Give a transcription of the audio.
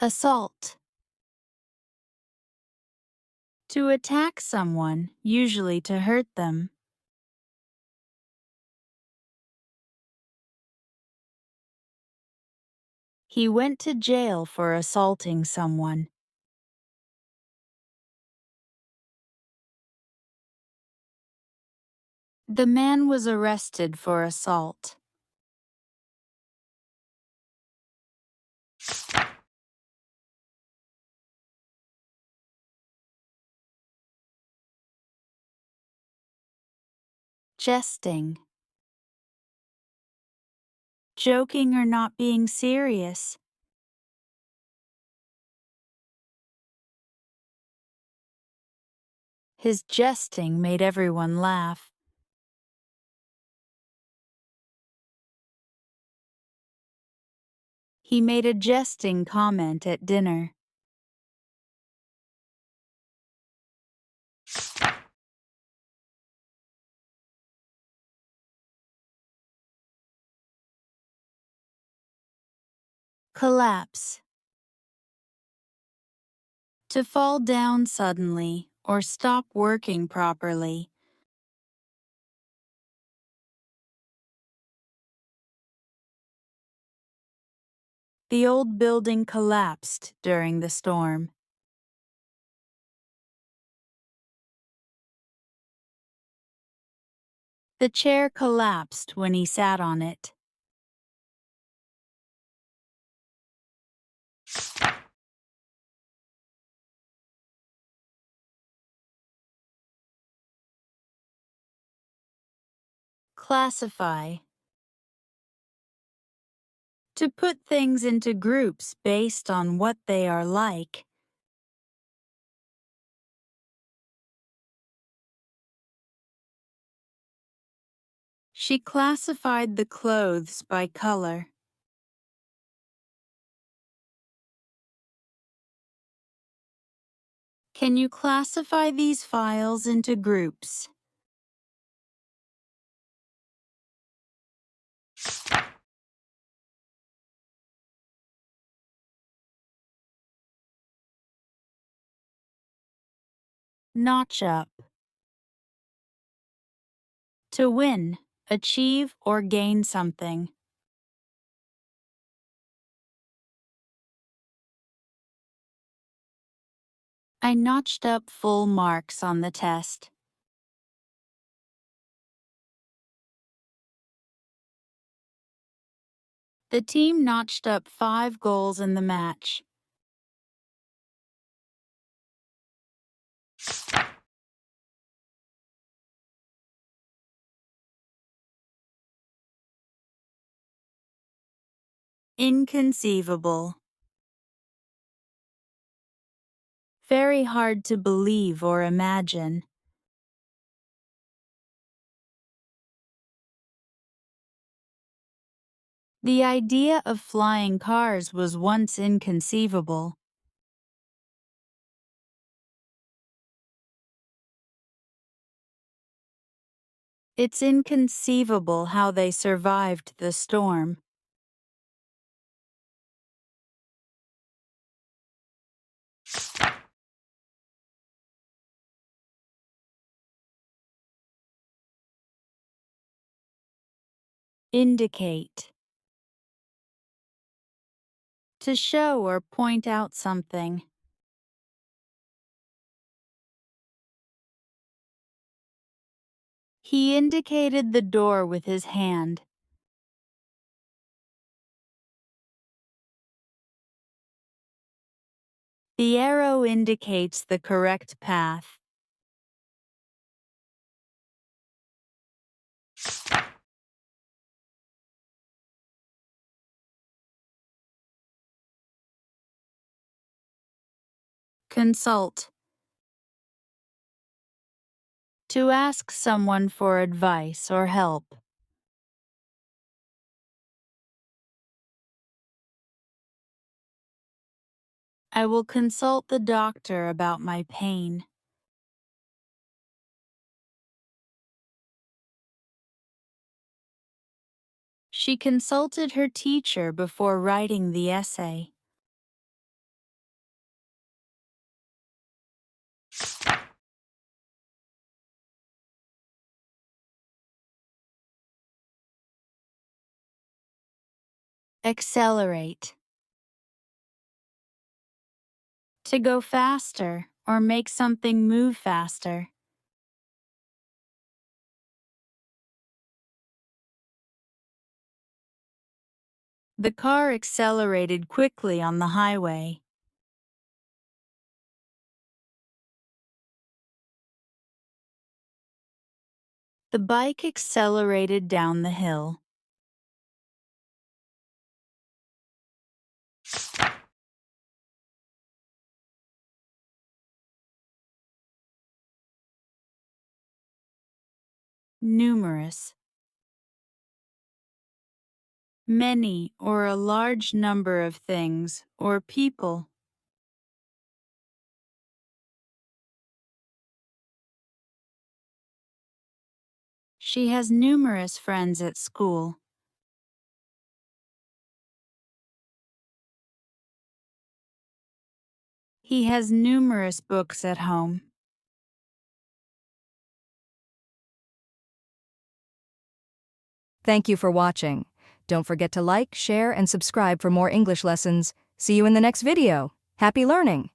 Assault. To attack someone, usually to hurt them. He went to jail for assaulting someone. The man was arrested for assault. Jesting. Joking or not being serious. His jesting made everyone laugh. He made a jesting comment at dinner. Collapse. To fall down suddenly or stop working properly. The old building collapsed during the storm. The chair collapsed when he sat on it. Classify. To put things into groups based on what they are like. She classified the clothes by color. Can you classify these files into groups? Notch up. To win, achieve, or gain something. I notched up full marks on the test. The team notched up 5 goals in the match. Inconceivable. Very hard to believe or imagine. The idea of flying cars was once inconceivable. It's inconceivable how they survived the storm. Indicate. To show or point out something. He indicated the door with his hand. The arrow indicates the correct path. Consult. To ask someone for advice or help. I will consult the doctor about my pain. She consulted her teacher before writing the essay. Accelerate. To go faster or make something move faster. The car accelerated quickly on the highway. The bike accelerated down the hill. Numerous. Many or a large number of things or people. She has numerous friends at school. He has numerous books at home. Thank you for watching. Don't forget to like, share, and subscribe for more English lessons. See you in the next video. Happy learning!